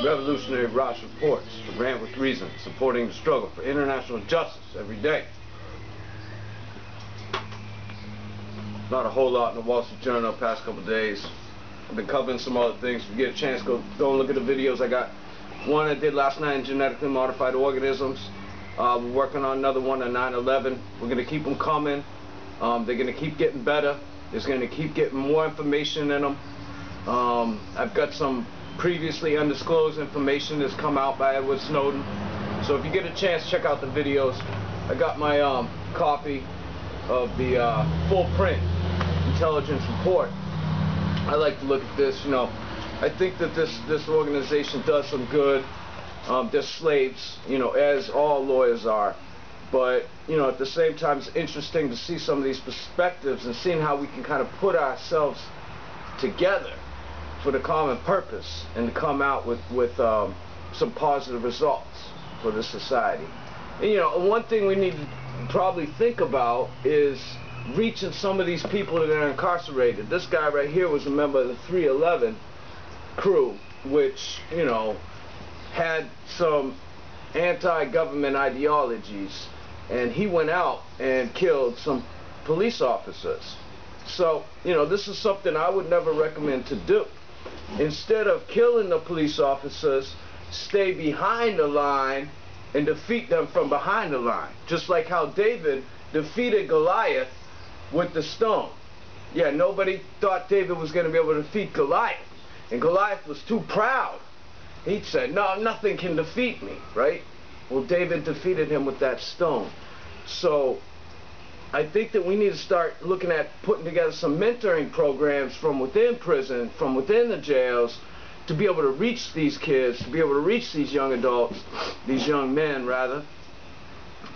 Revolutionary Ras Reports, the rant with reason, supporting the struggle for international justice every day. Not a whole lot in the Wall Street Journal the past couple of days. I've been covering some other things. If you get a chance, go and look at the videos I got. One I did last night on genetically modified organisms. We're working on another one on 9/11. We're going to keep them coming. They're going to keep getting better. There's going to keep getting more information in them. I've got some previously undisclosed information that's come out by Edward Snowden. So if you get a chance, check out the videos. I got my copy of the full print intelligence report. I like to look at this. You know, I think that this organization does some good. They're slaves, you know, as all lawyers are. But, you know, at the same time, it's interesting to see some of these perspectives and seeing how we can kind of put ourselves together for the common purpose and to come out with some positive results for the society. And, you know, one thing we need to probably think about is reaching some of these people that are incarcerated. This guy right here was a member of the 311 crew, which, you know, had some anti-government ideologies, and he went out and killed some police officers. So, you know, this is something I would never recommend to do. Instead of killing the police officers, stay behind the line and defeat them from behind the line. Just like how David defeated Goliath with the stone. Yeah, nobody thought David was going to be able to defeat Goliath. And Goliath was too proud. He said, no, nothing can defeat me, right? Well, David defeated him with that stone. So I think that we need to start looking at putting together some mentoring programs from within prison, from within the jails, to be able to reach these kids, to be able to reach these young adults, these young men rather,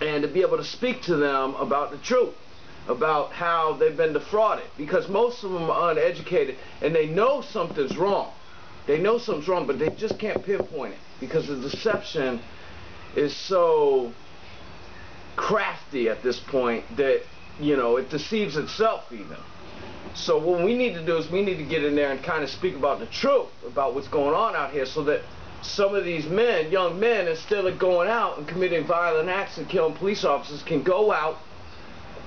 and to be able to speak to them about the truth, about how they've been defrauded. Because most of them are uneducated and they know something's wrong. They know something's wrong, but they just can't pinpoint it because the deception is so crafty at this point that, you know, it deceives itself even. So what we need to do is we need to get in there and kind of speak about the truth about what's going on out here, so that some of these men, young men, instead of going out and committing violent acts and killing police officers, can go out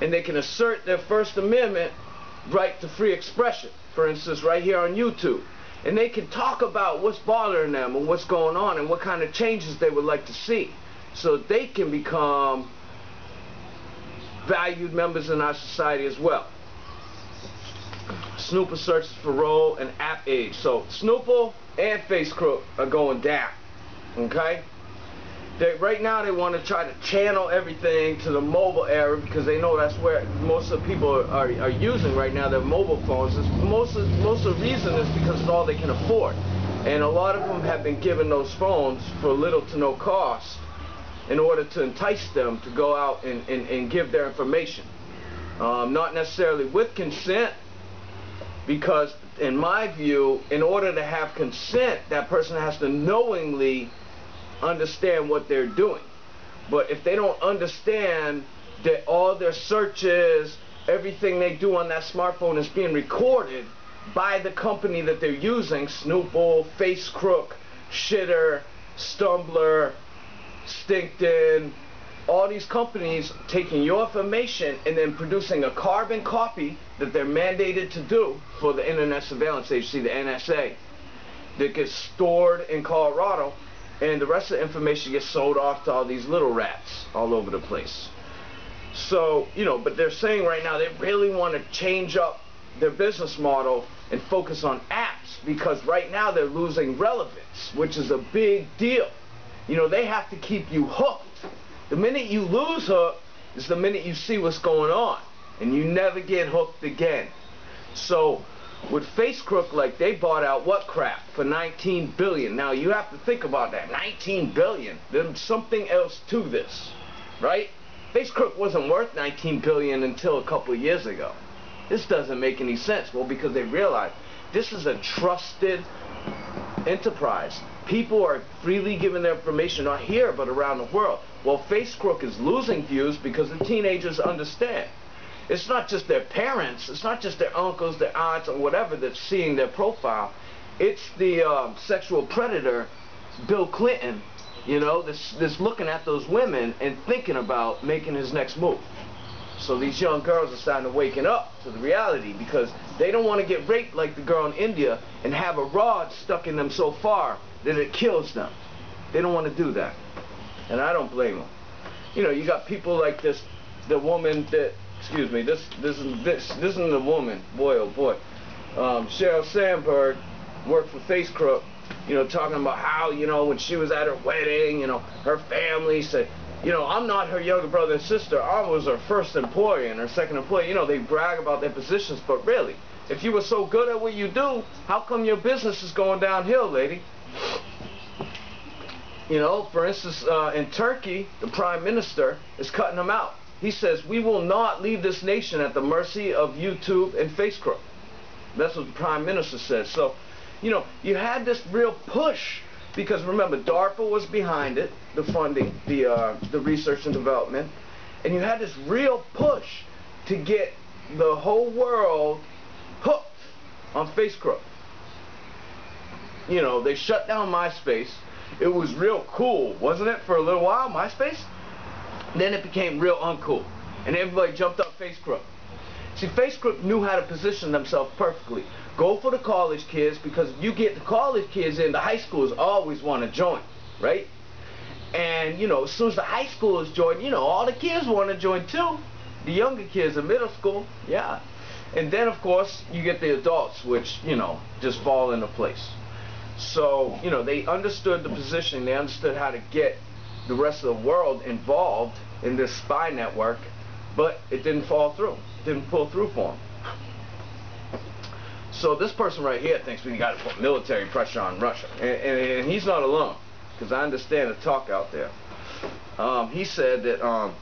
and they can assert their First Amendment right to free expression, for instance, right here on YouTube. And they can talk about what's bothering them and what's going on and what kind of changes they would like to see, so they can become valued members in our society as well. Snooper searches for role and app age. So Snooper and FaceCrook are going down. Okay? Right now they want to try to channel everything to the mobile era, because they know that's where most of the people are using right now, their mobile phones. Most of the reason is because it's all they can afford. And a lot of them have been given those phones for little to no cost in order to entice them to go out and give their information. Not necessarily with consent, because in my view, in order to have consent, that person has to knowingly understand what they're doing. But if they don't understand that all their searches, everything they do on that smartphone is being recorded by the company that they're using, Snoople, FaceCrook, Shitter, Stumbler, Stinkton, all these companies taking your information and then producing a carbon copy that they're mandated to do for the Internet Surveillance Agency, the NSA, that gets stored in Colorado, and the rest of the information gets sold off to all these little rats all over the place. So, you know, but they're saying right now they really want to change up their business model and focus on apps, because right now they're losing relevance, which is a big deal. You know, they have to keep you hooked. The minute you lose hook is the minute you see what's going on, and you never get hooked again. So with FaceCrook, like, they bought out what crap for $19 billion. Now you have to think about that. $19 billion. There's something else to this, right? FaceCrook wasn't worth $19 billion until a couple of years ago. This doesn't make any sense. Well, because they realized this is a trusted enterprise. People are freely giving their information, not here but around the world. Well, FaceCrook is losing views because the teenagers understand. It's not just their parents, it's not just their uncles, their aunts, or whatever that's seeing their profile. It's the sexual predator Bill Clinton, you know, that's looking at those women and thinking about making his next move. So these young girls are starting to waken up to the reality, because they don't want to get raped like the girl in India and have a rod stuck in them so far that it kills them. They don't want to do that, and I don't blame them. You know, you got people like this, the woman that, excuse me, this isn't the woman, boy oh boy. Sheryl Sandberg worked for Facebook, you know, talking about how, you know, when she was at her wedding, you know, her family said, you know, I'm not her younger brother and sister, I was her first employee and her second employee. You know, they brag about their positions, but really, if you were so good at what you do, how come your business is going downhill, lady? You know, for instance, in Turkey, the prime minister is cutting them out. He says, we will not leave this nation at the mercy of YouTube and Facebook. That's what the prime minister says. So, you know, you had this real push, because remember, DARPA was behind it, the funding, the research and development, and you had this real push to get the whole world hooked on Facebook. You know, they shut down MySpace. It was real cool, wasn't it, for a little while, MySpace? Then it became real uncool, and everybody jumped up Facebook. See, Facebook knew how to position themselves perfectly. Go for the college kids, because if you get the college kids in, the high schools always want to join, right? And, you know, as soon as the high schoolers join, you know, all the kids want to join too. The younger kids in middle school, yeah. And then, of course, you get the adults, which, you know, just fall into place. So, you know, they understood the positioning. They understood how to get the rest of the world involved in this spy network, but it didn't fall through. It didn't pull through for them. So this person right here thinks we got to put military pressure on Russia. And he's not alone, because I understand the talk out there. He said that,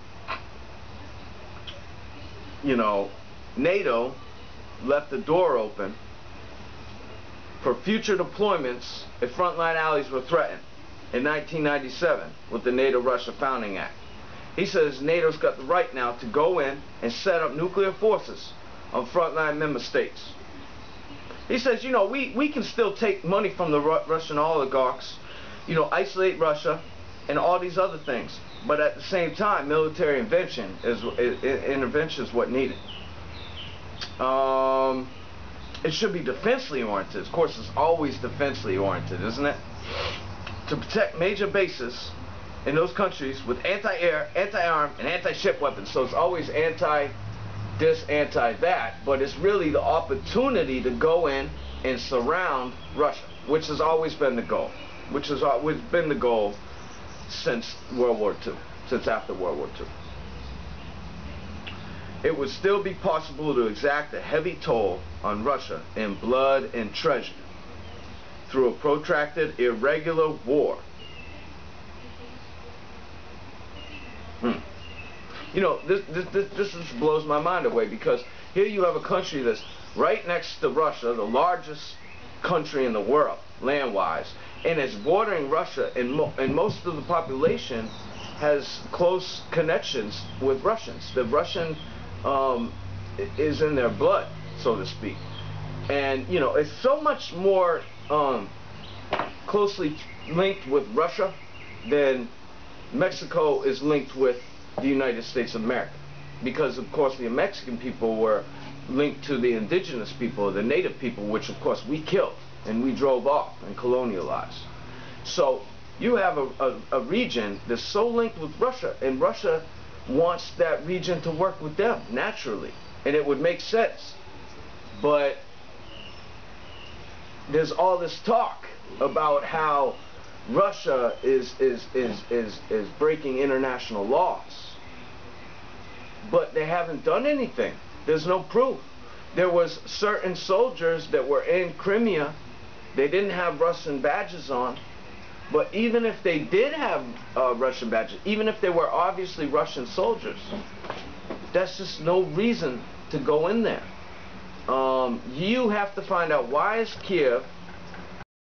you know, NATO left the door open for future deployments if frontline allies were threatened in 1997 with the NATO-Russia Founding Act. He says NATO's got the right now to go in and set up nuclear forces on frontline member states. He says, you know, we can still take money from the Russian oligarchs, you know, isolate Russia and all these other things, but at the same time, military intervention is what needed. It should be defensively oriented. Of course, it's always defensively oriented, isn't it? To protect major bases in those countries with anti-air, anti-arm, and anti-ship weapons. So it's always anti-this, anti-that, but it's really the opportunity to go in and surround Russia, which has always been the goal, which has always been the goal since World War II, since after World War II. It would still be possible to exact a heavy toll on Russia in blood and treasure through a protracted, irregular war. You know, this blows my mind away, because here you have a country that's right next to Russia, the largest country in the world, land-wise, and it's bordering Russia, and most of the population has close connections with Russians. The Russian is in their blood, so to speak. And, you know, it's so much more closely linked with Russia than Mexico is linked with the United States of America, because of course the Mexican people were linked to the indigenous people, the native people, which of course we killed and we drove off and colonialized. So you have a region that's so linked with Russia, and Russia wants that region to work with them naturally, and it would make sense. But there's all this talk about how Russia is breaking international laws, but they haven't done anything. There's no proof. There was certain soldiers that were in Crimea, they didn't have Russian badges on, but even if they did have Russian badges, even if they were obviously Russian soldiers, that's just no reason to go in there. You have to find out, why is Kiev